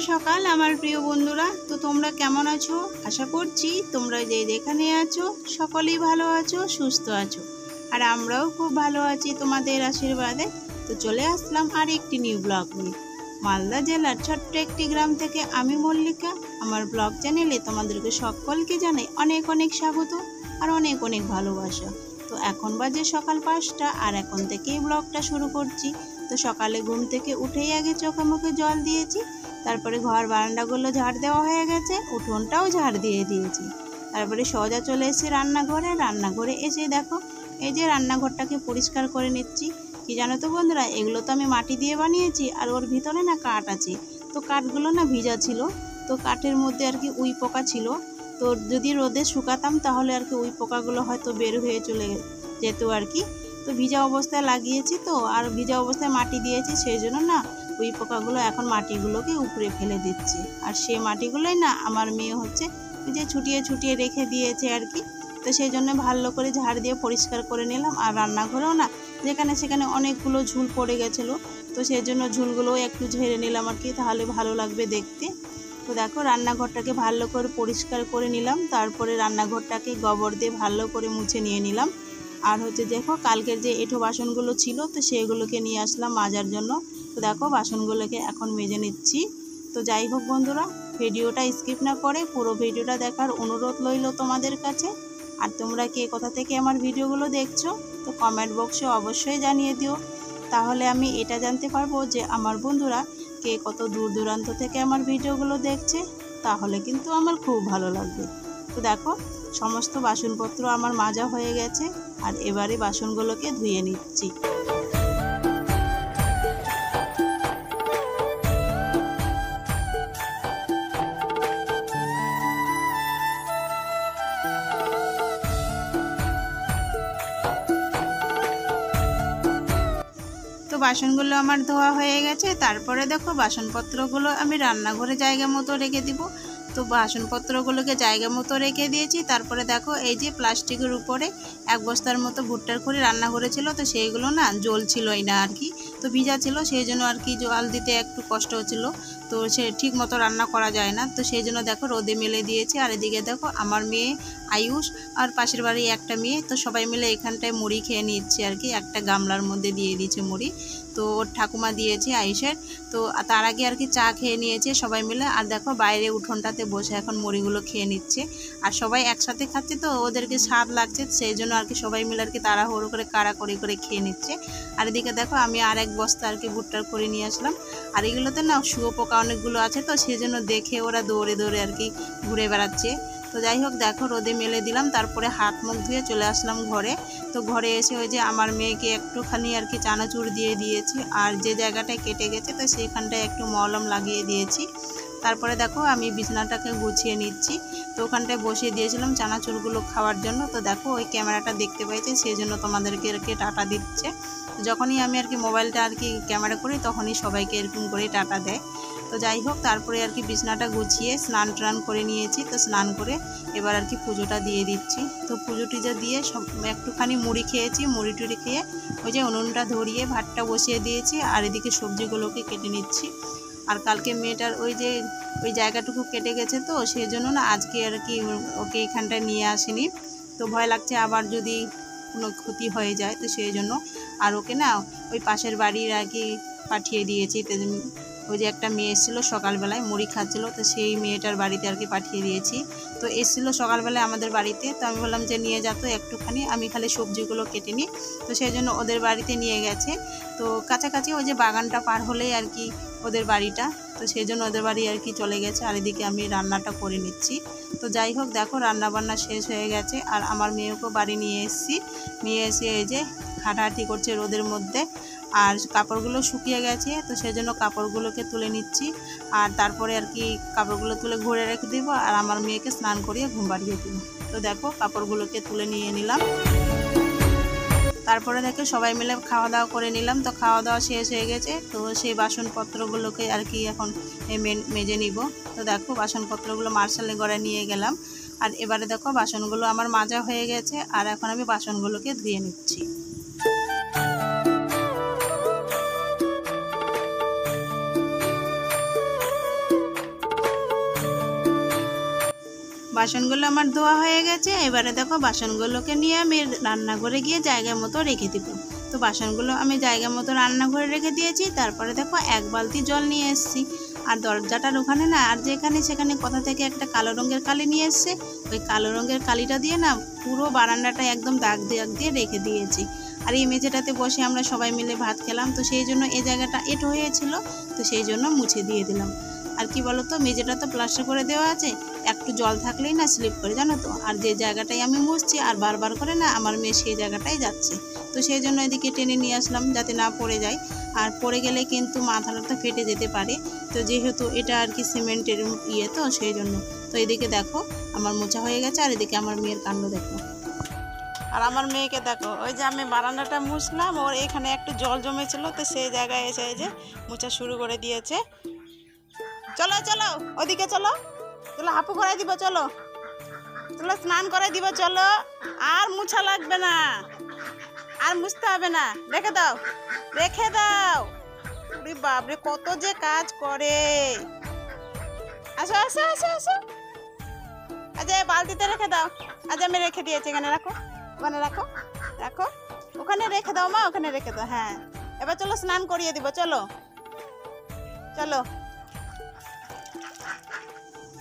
সকাল আমার প্রিয় বন্ধুরা। তো তোমরা কেমন আছো? আশা করছি তোমরা যে যেখানে আছো সকলেই ভালো আছো, সুস্থ আছো। আর আমরাও খুব ভালো আছি তোমাদের আশীর্বাদে। তো চলে আসলাম আর একটি নিউ ব্লগ নিয়ে। মালদা জেলার ছোট্ট একটি গ্রাম থেকে আমি মল্লিকা। আমার ব্লগ চ্যানেলে তোমাদেরকে সকলকে জানাই অনেক অনেক স্বাগত আর অনেক অনেক ভালোবাসা। তো এখন বাজে সকাল 5টা আর এখন থেকেই ব্লগটা শুরু করছি। তো সকালে ঘুম থেকে উঠেই আগে চোখে মুখে জল দিয়েছি, তারপরে ঘর বারান্দাগুলো ঝাড় দেওয়া হয়ে গেছে, উঠোনটাও ঝাড় দিয়ে দিয়েছি। তারপরে সোজা চলে এসেছি রান্নাঘরে এসে দেখো এই যে রান্নাঘরটাকে পরিষ্কার করে নিচ্ছি। কি জানো তো বন্ধুরা, এগুলো তো আমি মাটি দিয়ে বানিয়েছি আর ওর ভিতরে না কাঠ আছে। তো কাঠগুলো না ভিজা ছিল, তো কাঠের মধ্যে আর কি উই পোকা ছিল। তো যদি রোদে শুকাতাম তাহলে আর কি উই পোকাগুলো হয়তো বের হয়ে চলে যেত আর কি। তো ভিজা অবস্থায় লাগিয়েছি, তো আর ভিজা অবস্থায় মাটি দিয়েছি, সেই জন্য না উই পোকাগুলো এখন মাটিগুলোকে উপরে ফেলে দিচ্ছে। আর সেই মাটিগুলোই না আমার মেয়ে হচ্ছে যে ছুটিয়ে ছুটিয়ে রেখে দিয়েছে আর কি। তো সেই জন্য ভালো করে ঝাড় দিয়ে পরিষ্কার করে নিলাম। আর রান্নাঘরেও না যেখানে সেখানে অনেকগুলো ঝুল পড়ে গেছিলো, তো সেই জন্য ঝুলগুলোও একটু ঝেড়ে নিলাম আর কি, তাহলে ভালো লাগবে দেখতে। তো দেখো রান্নাঘরটাকে ভালো করে পরিষ্কার করে নিলাম, তারপরে রান্নাঘরটাকে গোবর দিয়ে ভালো করে মুছে নিয়ে নিলাম। আর হচ্ছে দেখো কালকের যে এঁঠো বাসনগুলো ছিল তো সেগুলোকে নিয়ে আসলাম মাজার জন্য। তো দেখো বাসনগুলোকে এখন মেজে নিচ্ছি। তো যাই হোক বন্ধুরা, ভিডিওটা স্কিপ না করে পুরো ভিডিওটা দেখার অনুরোধ রইল তোমাদের কাছে। আর তোমরা কে কোথা থেকে আমার ভিডিওগুলো দেখছো তো কমেন্ট বক্সে অবশ্যই জানিয়ে দিও, তাহলে আমি এটা জানতে পারবো যে আমার বন্ধুরা কে কত দূর দূরান্ত থেকে আমার ভিডিওগুলো দেখছে, তাহলে কিন্তু আমার খুব ভালো লাগবে। তো দেখো সমস্ত বাসনপত্র আমার মাজা হয়ে গেছে, আর এবারে বাসনগুলোকে ধুয়ে নিচ্ছি। তো বাসনগুলো আমার ধোয়া হয়ে গেছে, তারপরে দেখো বাসনপত্রগুলো আমি রান্নাঘরে জায়গা মতো রেখে দিব। তো বাসনপত্রগুলোকে জায়গা মতো রেখে দিয়েছি। তারপরে দেখো এই যে প্লাস্টিকের উপরে এক বস্তার মতো ভুট্টার খড়ি রান্নাঘরে ছিল, তো সেইগুলো না জল ছিলই না আর কি, তো ভিজা ছিল, সেই জন্য আর কি জল দিতে একটু কষ্ট হচ্ছিলো। তো সে ঠিক মতো রান্না করা যায় না, তো সেই জন্য দেখো রোদে মেলে দিয়েছি। আর এদিকে দেখো আমার মেয়ে আয়ুষ আর পাশের বাড়ি একটা মেয়ে, তো সবাই মিলে এখানটায় মুড়ি খেয়ে নিচ্ছে আর কি, একটা গামলার মধ্যে দিয়ে দিয়েছে মুড়ি। তো ওর ঠাকুমা দিয়েছে আয়ুষের। তো তার আগে আর কি চা খেয়ে নিয়েছে সবাই মিলে। আর দেখো বাইরে উঠোনটাতে বসে এখন মুড়িগুলো খেয়ে নিচ্ছে। আর সবাই একসাথে খাচ্ছে তো ওদেরকে স্বাদ লাগছে, সেই জন্য আর কি সবাই মিলে আর কি তাড়াহুড়ো করে কাড়াকড়ি করে খেয়ে নিচ্ছে। আর এদিকে দেখো আমি আর এক বস্তা আর কি ভুট্টার করে নিয়ে আসলাম। আর এগুলোতে না শুয়োপোকা অনেকগুলো আছে, তো সেই জন্য দেখে ওরা দৌড়ে দৌড়ে আর কি ঘুরে বেড়াচ্ছে। তো যাই হোক দেখো রোদে মেলে দিলাম, তারপরে হাত মুখ ধুয়ে চলে আসলাম ঘরে। তো ঘরে এসে ওই যে আমার মেয়েকে একটুখানি আর কি চানাচুর দিয়ে দিয়েছি, আর যে জায়গাটায় কেটে গেছে তো সেইখানটায় একটু মলম লাগিয়ে দিয়েছি। তারপরে দেখো আমি বিছানাটাকে গুছিয়ে নিচ্ছি। তো ওখানটায় বসিয়ে দিয়েছিলাম চানাচুরগুলো খাওয়ার জন্য। তো দেখো ওই ক্যামেরাটা দেখতে পাইছে, সেই জন্য তোমাদেরকে আর কি টাটা দিচ্ছে। যখনই আমি আর কি মোবাইলটা আর কি ক্যামেরা করি তখনই সবাইকে এরকম করে টাটা দেয়। তো যাই হোক তারপরে আর কি বিছানাটা গুছিয়ে স্নান টান করে নিয়েছি। তো স্নান করে এবার আর কি পুজোটা দিয়ে দিচ্ছি। তো পুজো টুজো দিয়ে সব একটুখানি মুড়ি খেয়েছি, মুড়ি টুড়ি খেয়ে ওই যে উনুনটা ধরিয়ে ভাতটা বসিয়ে দিয়েছি, আর এদিকে সবজিগুলোকে কেটে নিচ্ছি। আর কালকে মেয়েটার ওই জায়গাটুকু কেটে গেছে, তো সেই জন্য না আজকে আর কি ওকে এখানটায় নিয়ে আসিনি। তো ভয় লাগছে আবার যদি কোনো ক্ষতি হয়ে যায়, তো সেই জন্য আর ওকে না ওই পাশের বাড়ির আর কি পাঠিয়ে দিয়েছি। ওই যে একটা মেয়ে এসেছিলো সকালবেলায় মুড়ি খাচ্ছিলো, তো সেই মেয়েটার বাড়িতে আর কি পাঠিয়ে দিয়েছি। তো এসেছিলো সকালবেলায় আমাদের বাড়িতে, তো আমি বললাম যে নিয়ে যেত একটুখানি, আমি খালি সবজিগুলো কেটে নিই। তো সেই জন্য ওদের বাড়িতে নিয়ে গেছে। তো কাছাকাছি ওই যে বাগানটা পার হলেই আর কি ওদের বাড়িটা, তো সেই জন্য ওদের বাড়ি আর কি চলে গেছে। আর এদিকে আমি রান্নাটা করে নিচ্ছি। তো যাই হোক দেখো রান্নাবান্না শেষ হয়ে গেছে, আর আমার মেয়েকেও বাড়ি নিয়ে এসেছি। নিয়ে এসে এই যে হাঁটাহাঁটি করছে রোদের মধ্যে। আর কাপড়গুলো শুকিয়ে গেছে, তো সেই জন্য কাপড়গুলোকে তুলে নিচ্ছি। আর তারপরে আর কি কাপড়গুলো তুলে ঘুরে রেখে দিব, আর আমার মেয়েকে স্নান করিয়ে ঘুম পাড়িয়ে দিব। তো দেখো কাপড়গুলোকে তুলে নিয়ে নিলাম। তারপরে দেখো সবাই মিলে খাওয়া দাওয়া করে নিলাম। তো খাওয়া দাওয়া শেষ হয়ে গেছে, তো সেই বাসনপত্রগুলোকে আর কি এখন মেজে নিব। তো দেখো বাসনপত্রগুলো মার্শালে ঘরে নিয়ে গেলাম। আর এবারে দেখো বাসনগুলো আমার মাজা হয়ে গেছে, আর এখন আমি বাসনগুলোকে ধুয়ে নিচ্ছি। বাসনগুলো আমার ধোয়া হয়ে গেছে। এবারে দেখো বাসনগুলোকে নিয়ে আমি রান্নাঘরে গিয়ে জায়গা মতো রেখে দিব। তো বাসনগুলো আমি জায়গা মতো রান্নাঘরে রেখে দিয়েছি। তারপরে দেখো 1 বালতি জল নিয়ে এসেছি। আর দরজাটার ওখানে না আর যেখানে সেখানে কোথা থেকে একটা কালো রঙের কালি নিয়ে এসছে। ওই কালো রঙের কালিটা দিয়ে না পুরো বারান্দাটা একদম দাগ দিয়ে রেখে দিয়েছি। আর এই মেঝেটাতে বসে আমরা সবাই মিলে ভাত খেলাম, তো সেই জন্য এই জায়গাটা এঁটো হয়েছিল, তো সেই জন্য মুছে দিয়ে দিলাম। আর কি বলো তো, মেঝেটা তো প্লাস্টার করে দেওয়া আছে, একটু জল থাকলেই না স্লিপ করে, জানো তো। আর যে জায়গাটায় আমি মুছছি আর বারবার করে না আমার মেয়ে সেই জায়গাটাই যাচ্ছে, তো সেই জন্য এদিকে টেনে নিয়ে আসলাম যাতে না পড়ে যায়। আর পড়ে গেলে কিন্তু মাথাটা ফেটে যেতে পারে, তো যেহেতু এটা আর কি সিমেন্টের তো সেই জন্য। তো এদিকে দেখো আমার মোছা হয়ে গেছে, আর এদিকে আমার মেয়ের কাণ্ড দেখো। আর আমার মেয়েকে দেখো, ওই যে আমি বারান্দাটা মুছলাম, ওর এখানে একটু জল জমেছিল, তো সেই জায়গায় এসে এই যে মোছা শুরু করে দিয়েছে। চলো চলো ওদিকে চলো, চলো হাঁপু করাই দিব, চলো চলো স্নান করাই দিব, চলো। আর মুছা লাগবে না, আর মুছতে হবে না, রেখে দাও রেখে দাও। বাপরে কত যে কাজ করে। আসো আসো আসো আসো, আচ্ছা বালতিতে রেখে দাও। আজ আমি রেখে দিয়েছি, এখানে রাখো, ওখানে রাখো, রাখো ওখানে রেখে দাও মা, ওখানে রেখে দাও। হ্যাঁ এবার চলো স্নান করিয়ে দিব, চলো চলো।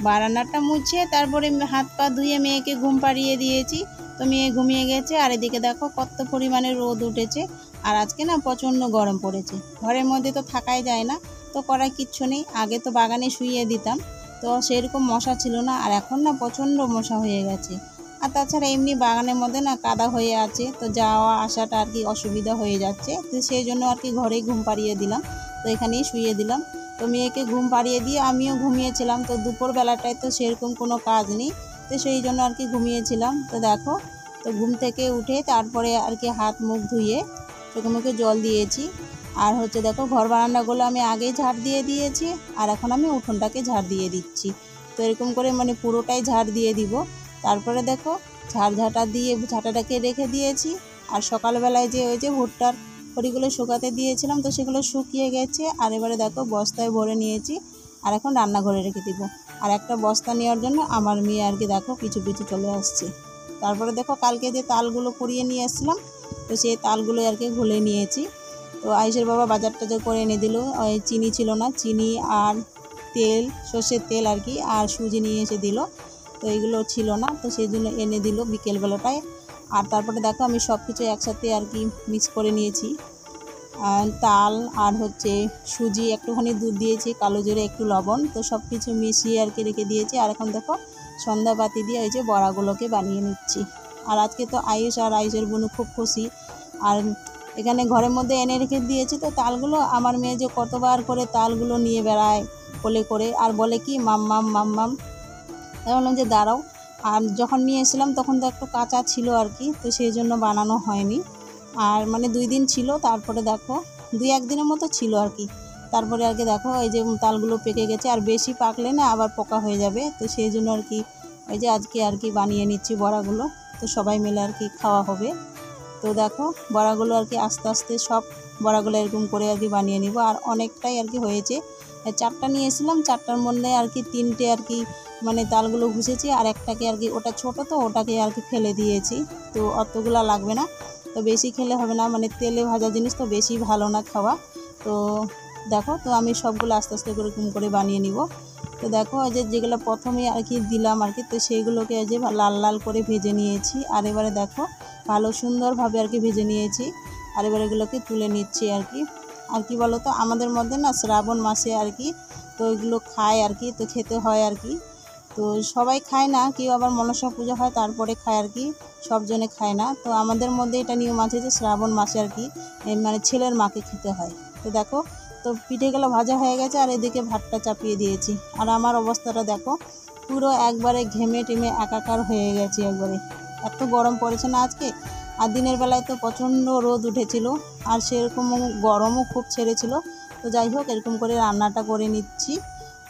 বারান্দাটা মুছে তারপরে হাত পা ধুয়ে মেয়েকে ঘুম পাড়িয়ে দিয়েছি, তো মেয়ে ঘুমিয়ে গেছে। আর এদিকে দেখো কত পরিমাণে রোদ উঠেছে, আর আজকে না প্রচণ্ড গরম পড়েছে, ঘরের মধ্যে তো থাকাই যায় না, তো করার কিচ্ছু নেই। আগে তো বাগানে শুইয়ে দিতাম, তো সেরকম মশা ছিল না, আর এখন না প্রচণ্ড মশা হয়ে গেছে। আর তাছাড়া এমনি বাগানের মধ্যে না কাদা হয়ে আছে, তো যাওয়া আসাটা আর কি অসুবিধা হয়ে যাচ্ছে, তো সেই জন্য আর কি ঘরেই ঘুম পাড়িয়ে দিলাম, তো এখানেই শুইয়ে দিলাম। তো মেয়েকে ঘুম পাড়িয়ে দিয়ে আমিও ঘুমিয়েছিলাম, তো দুপুরবেলাটায় তো সেরকম কোনো কাজ নেই, তো সেই জন্য আর কি ঘুমিয়েছিলাম। তো দেখো, তো ঘুম থেকে উঠে তারপরে আর কি হাত মুখ ধুয়ে চোখে মুখে জল দিয়েছি। আর হচ্ছে দেখো ঘর বারান্দাগুলো আমি আগেই ঝাড় দিয়ে দিয়েছি, আর এখন আমি উঠোনটাকে ঝাড় দিয়ে দিচ্ছি। তো এরকম করে মানে পুরোটাই ঝাড় দিয়ে দিব। তারপরে দেখো ঝাঁটা দিয়ে ঝাঁটাটাকে রেখে দিয়েছি। আর সকালবেলায় যে ওই যে ভুট্টার খড়িগুলো শুকাতে দিয়েছিলাম, তো সেগুলো শুকিয়ে গেছে। আর এবারে দেখো বস্তায় ভরে নিয়েছি, আর এখন রান্নাঘরে রেখে দিব। আর একটা বস্তা নেওয়ার জন্য আমার মেয়ে আর কি দেখো পিছু পিছু চলে আসছে। তারপরে দেখো কালকে যে তালগুলো কুড়িয়ে নিয়ে আসছিলাম, তো সেই তালগুলো আর কি ঘুলে নিয়েছি। তো আয়ুষের বাবা বাজার টাজার করে এনে দিল, ওই চিনি ছিল না, চিনি আর তেল, সর্ষের তেল আর কি, আর সুজি নিয়ে এসে দিল, তো এগুলো ছিল না, তো সেই জন্য এনে দিল বিকেলবেলাটায়। আর তারপরে দেখো আমি সব কিছু একসাথে আর কি মিক্স করে নিয়েছি, তাল আর হচ্ছে সুজি, একটুখানি দুধ দিয়েছি, কালো জিরে, একটু লবণ, তো সব কিছু মিশিয়ে আর কি রেখে দিয়েছি। আর এখন দেখো সন্ধ্যাবাতি দিয়ে ওই যে বড়াগুলোকে বানিয়ে নিচ্ছি। আর আজকে তো আয়ুষ আর আয়ুষের বোনও খুব খুশি। আর এখানে ঘরের মধ্যে এনে রেখে দিয়েছি, তো তালগুলো আমার মেয়ে যে কতবার করে তালগুলো নিয়ে বেড়ায় কোলে করে, আর বলে কি মাম্মাম মাম্মাম। তাই বললাম যে দাঁড়াও। আর যখন নিয়ে এসেছিলাম তখন তো একটু কাঁচা ছিল আর কি, তো সেই জন্য বানানো হয়নি। আর মানে 2 দিন ছিল, তারপরে দেখো 2-1 দিনের মতো ছিল আর কি। তারপরে আর কি দেখো এই যে তালগুলো পেকে গেছে, আর বেশি পাকলে না আবার পোকা হয়ে যাবে, তো সেই জন্য আর কি ওই যে আজকে আর কি বানিয়ে নিচ্ছি বড়াগুলো, তো সবাই মিলে আর কি খাওয়া হবে। তো দেখো বড়াগুলো আর কি আস্তে আস্তে সব বড়াগুলো এরকম করে আর কি বানিয়ে নিব। আর অনেকটাই আর কি হয়েছে, 4টা নিয়ে এসেছিলাম, 4টার মধ্যে আর কি 3টে আর কি মানে তালগুলো ঘুষেছি, আর একটাকে আর কি ওটা ছোটো, তো ওটাকে আর কি ফেলে দিয়েছি, তো অতগুলা লাগবে না, তো বেশি খেলে হবে না, মানে তেলে ভাজা জিনিস তো বেশি ভালো না খাওয়া। তো দেখো, তো আমি সবগুলো আস্তে আস্তে এরকম করে বানিয়ে নিব। তো দেখো যে যেগুলো প্রথমে আর কি দিলাম আর কি, তো সেইগুলোকে যে লাল লাল করে ভেজে নিয়েছি। আর এবারে দেখো ভালো সুন্দরভাবে আর কি ভেজে নিয়েছি, আর এবার এগুলোকে তুলে নিচ্ছি আর কি। আর কি বলো তো, আমাদের মধ্যে না শ্রাবণ মাসে আর কি তো এগুলো খায় আর কি, তো খেতে হয় আর কি। তো সবাই খায় না, কেউ আবার মনসা পুজো হয় তারপরে খায় আর কি, সবজনে খায় না। তো আমাদের মধ্যে এটা নিয়ম আছে যে শ্রাবণ মাসে আর কি মানে ছেলের মাকে খেতে হয়। তো দেখো, তো পিঠেগুলো ভাজা হয়ে গেছে, আর এদিকে ভাতটা চাপিয়ে দিয়েছি। আর আমার অবস্থাটা দেখো পুরো একবারে ঘেমে টেমে একাকার হয়ে গেছে একবারে, এত গরম পড়েছে না আজকে। আর দিনের বেলায় তো প্রচণ্ড রোদ উঠেছিল, আর সেরকম গরমও খুব ছেড়েছিল। তো যাই হোক এরকম করে রান্নাটা করে নিচ্ছি।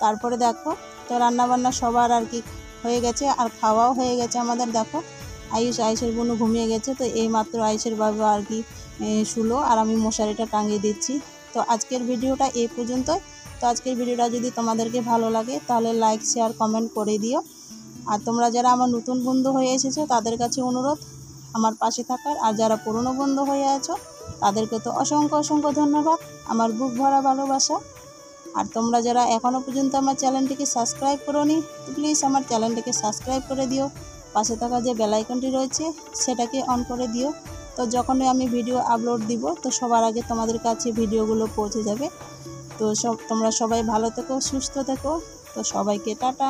তারপরে দেখো, তো রান্নাবান্না সবার আর কি হয়ে গেছে, আর খাওয়াও হয়ে গেছে আমাদের। দেখো আয়ুষের বোনও ঘুমিয়ে গেছে, তো এই মাত্র আয়ুষের বাবা আর কি শুলো, আর আমি মশারিটা টাঙিয়ে দিচ্ছি। তো আজকের ভিডিওটা এই পর্যন্তই। তো আজকের ভিডিওটা যদি তোমাদেরকে ভালো লাগে তাহলে লাইক শেয়ার কমেন্ট করে দিও। আর তোমরা যারা আমার নতুন বন্ধু হয়ে এসেছো তাদের কাছে অনুরোধ আমার পাশে থাকার, আর যারা পুরনো বন্ধু হয়ে আছো তাদেরকে তো অসংখ্য অসংখ্য ধন্যবাদ, আমার বুক ভরা ভালোবাসা। আর তোমরা যারা এখনও পর্যন্ত আমার চ্যানেলটিকে সাবস্ক্রাইব করোনি তো প্লিজ আমার চ্যানেলটিকে সাবস্ক্রাইব করে দিও, পাশে থাকা যে বেল আইকনটি রয়েছে সেটাকে অন করে দিও। তো যখনই আমি ভিডিও আপলোড দিব তো সবার আগে তোমাদের কাছে ভিডিওগুলো পৌঁছে যাবে। তো তোমরা সবাই ভালো থেকো, সুস্থ থেকো। তো সবাইকে টাটা।